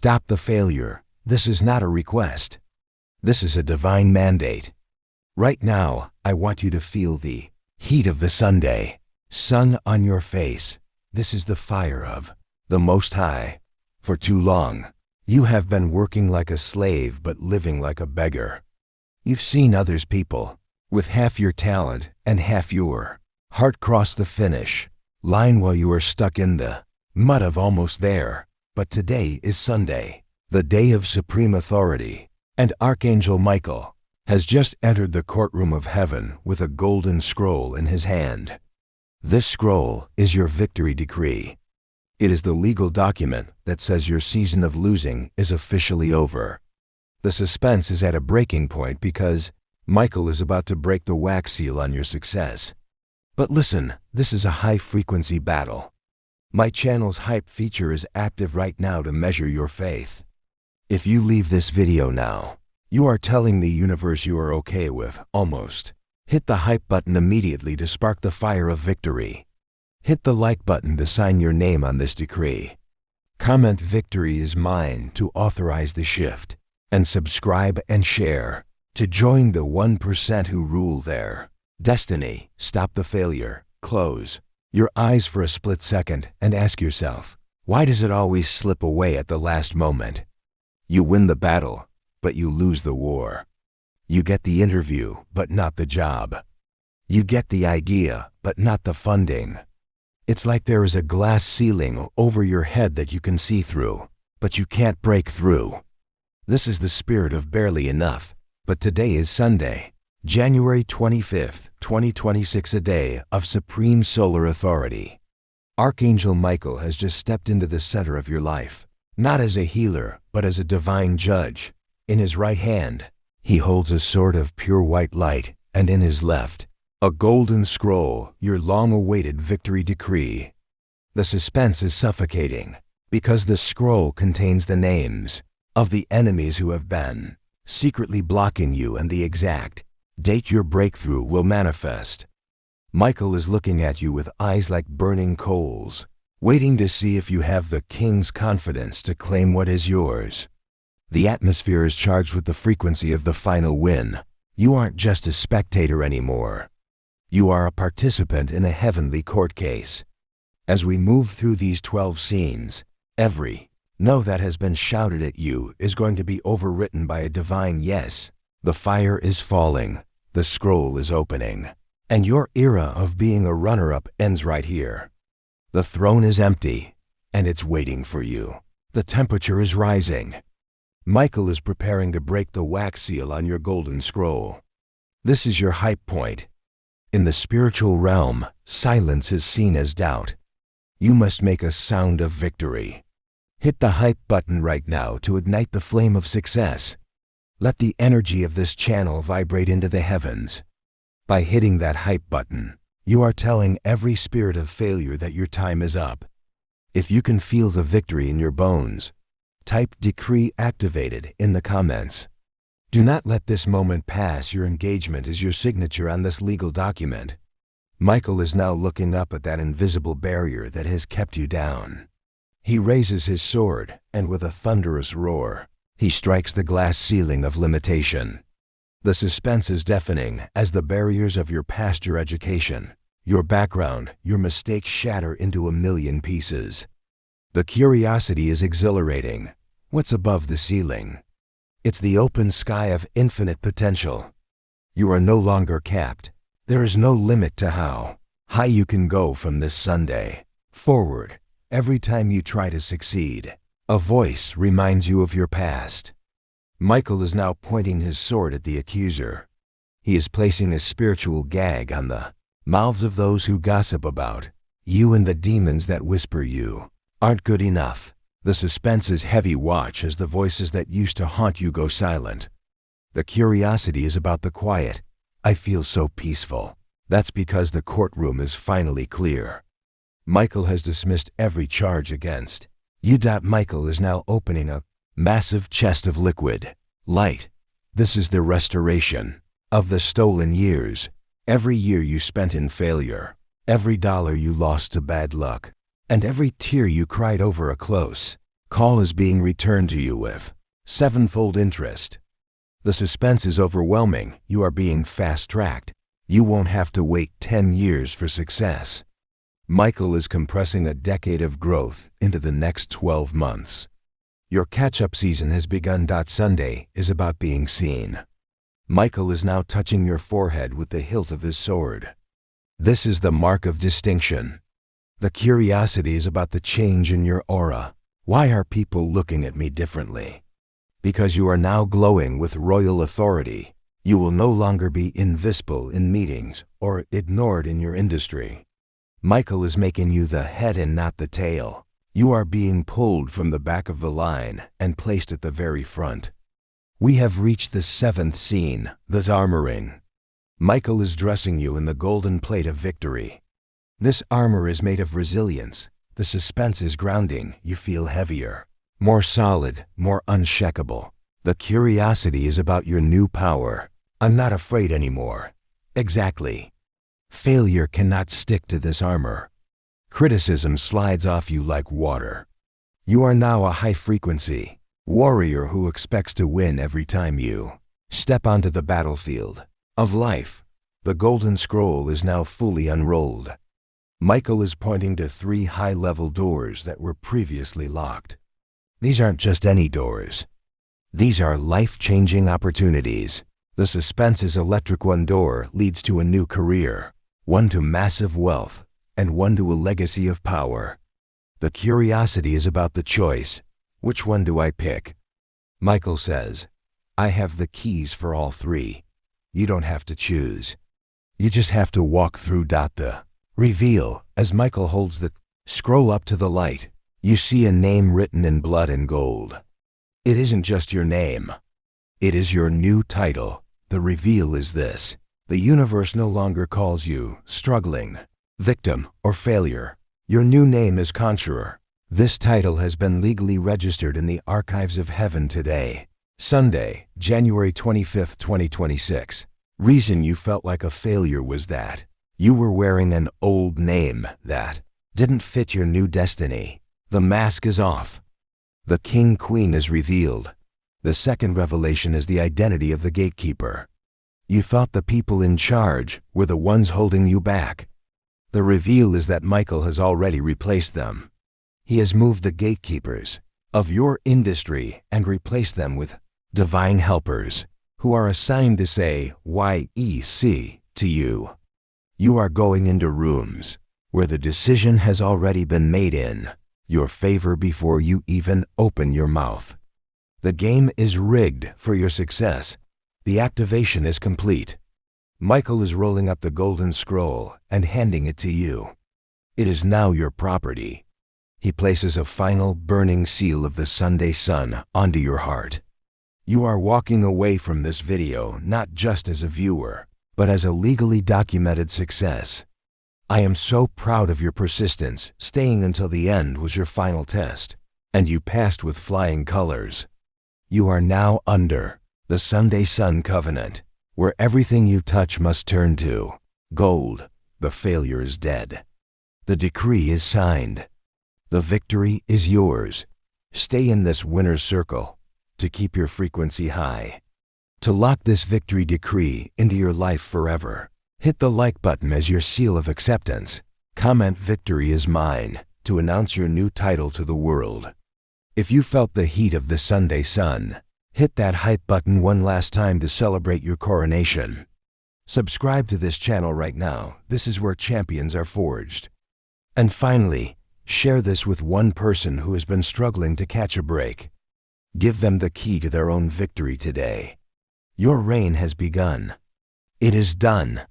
Stop the failure. This is not a request. This is a divine mandate. Right now, I want you to feel the heat of the Sunday. Sun on your face. This is the fire of the Most High. For too long, you have been working like a slave but living like a beggar. You've seen others people with half your talent and half your heart cross the finish line while you are stuck in the mud of almost there. But today is Sunday, the day of supreme authority, and Archangel Michael has just entered the courtroom of heaven with a golden scroll in his hand. This scroll is your victory decree. It is the legal document that says your season of losing is officially over. The suspense is at a breaking point because Michael is about to break the wax seal on your success. But listen, this is a high-frequency battle. My channel's hype feature is active right now to measure your faith. If you leave this video now, you are telling the universe you are okay with almost. Hit the hype button immediately to spark the fire of victory. Hit the like button to sign your name on this decree. Comment "Victory is mine" to authorize the shift. And subscribe and share to join the 1% who rule their destiny. Stop the failure. Close your eyes for a split second and ask yourself, why does it always slip away at the last moment? You win the battle, but you lose the war. You get the interview, but not the job. You get the idea, but not the funding. It's like there is a glass ceiling over your head that you can see through, but you can't break through. This is the spirit of barely enough, but today is Sunday, January 25th, 2026, a day of supreme solar authority. Archangel Michael has just stepped into the center of your life, not as a healer, but as a divine judge. In his right hand, he holds a sword of pure white light, and in his left, a golden scroll, your long-awaited victory decree. The suspense is suffocating, because the scroll contains the names of the enemies who have been secretly blocking you and the exact date your breakthrough will manifest. Michael is looking at you with eyes like burning coals, waiting to see if you have the king's confidence to claim what is yours. The atmosphere is charged with the frequency of the final win. You aren't just a spectator anymore. You are a participant in a heavenly court case. As we move through these 12 scenes, every no that has been shouted at you is going to be overwritten by a divine yes. The fire is falling, the scroll is opening, and your era of being a runner-up ends right here. The throne is empty, and it's waiting for you. The temperature is rising. Michael is preparing to break the wax seal on your golden scroll. This is your hype point. In the spiritual realm, silence is seen as doubt. You must make a sound of victory. Hit the hype button right now to ignite the flame of success. Let the energy of this channel vibrate into the heavens. By hitting that hype button, you are telling every spirit of failure that your time is up. If you can feel the victory in your bones, type "decree activated" in the comments. Do not let this moment pass. Your engagement is your signature on this legal document. Michael is now looking up at that invisible barrier that has kept you down. He raises his sword, and with a thunderous roar, he strikes the glass ceiling of limitation. The suspense is deafening as the barriers of your past, your education, your background, your mistakes shatter into a million pieces. The curiosity is exhilarating. What's above the ceiling? It's the open sky of infinite potential. You are no longer capped. There is no limit to how high you can go from this Sunday forward. Every time you try to succeed, a voice reminds you of your past. Michael is now pointing his sword at the accuser. He is placing a spiritual gag on the mouths of those who gossip about you and the demons that whisper you aren't good enough. The suspense is heavy. Watch as the voices that used to haunt you go silent. The curiosity is about the quiet. I feel so peaceful. That's because the courtroom is finally clear. Michael has dismissed every charge against you. Michael is now opening a massive chest of liquid light. This is the restoration of the stolen years. Every year you spent in failure, every dollar you lost to bad luck, and every tear you cried over a close Call is being returned to you with sevenfold interest. The suspense is overwhelming. You are being fast-tracked. You won't have to wait 10 years for success. Michael is compressing a decade of growth into the next 12 months. Your catch-up season has begun. Sunday is about being seen. Michael is now touching your forehead with the hilt of his sword. This is the mark of distinction. The curiosity is about the change in your aura. Why are people looking at me differently? Because you are now glowing with royal authority. You will no longer be invisible in meetings or ignored in your industry. Michael is making you the head and not the tail. You are being pulled from the back of the line and placed at the very front. We have reached the 7th scene, the armoring. Michael is dressing you in the golden plate of victory. This armor is made of resilience. The suspense is grounding. You feel heavier, more solid, more unshakable. The curiosity is about your new power. I'm not afraid anymore. Exactly. Failure cannot stick to this armor. Criticism slides off you like water. You are now a high-frequency warrior who expects to win every time you step onto the battlefield of life. The golden scroll is now fully unrolled. Michael is pointing to 3 high-level doors that were previously locked. These aren't just any doors. These are life-changing opportunities. The suspense is electric. One door leads to a new career, one to massive wealth, and one to a legacy of power. The curiosity is about the choice. Which one do I pick? Michael says, I have the keys for all 3. You don't have to choose. You just have to walk through. The reveal. As Michael holds the scroll up to the light, you see a name written in blood and gold. It isn't just your name. It is your new title. The reveal is this. The universe no longer calls you struggling, victim, or failure. Your new name is Conqueror. This title has been legally registered in the archives of heaven today. Sunday, January 25, 2026. Reason you felt like a failure was that you were wearing an old name that didn't fit your new destiny. The mask is off. The king-queen is revealed. The second revelation is the identity of the gatekeeper. You thought the people in charge were the ones holding you back. The reveal is that Michael has already replaced them. He has moved the gatekeepers of your industry and replaced them with divine helpers who are assigned to say YEC to you. You are going into rooms where the decision has already been made in your favor before you even open your mouth. The game is rigged for your success. The activation is complete. Michael is rolling up the golden scroll and handing it to you. It is now your property. He places a final burning seal of the Sunday sun onto your heart. You are walking away from this video not just as a viewer, but as a legally documented success. I am so proud of your persistence. Staying until the end was your final test, and you passed with flying colors. You are now under the Sunday Sun Covenant, where everything you touch must turn to gold. The failure is dead. The decree is signed. The victory is yours. Stay in this winner's circle to keep your frequency high. To lock this victory decree into your life forever, hit the like button as your seal of acceptance. Comment "Victory is mine" to announce your new title to the world. If you felt the heat of the Sunday sun, hit that hype button one last time to celebrate your coronation. Subscribe to this channel right now. This is where champions are forged. And finally, share this with one person who has been struggling to catch a break. Give them the key to their own victory today. Your reign has begun. It is done.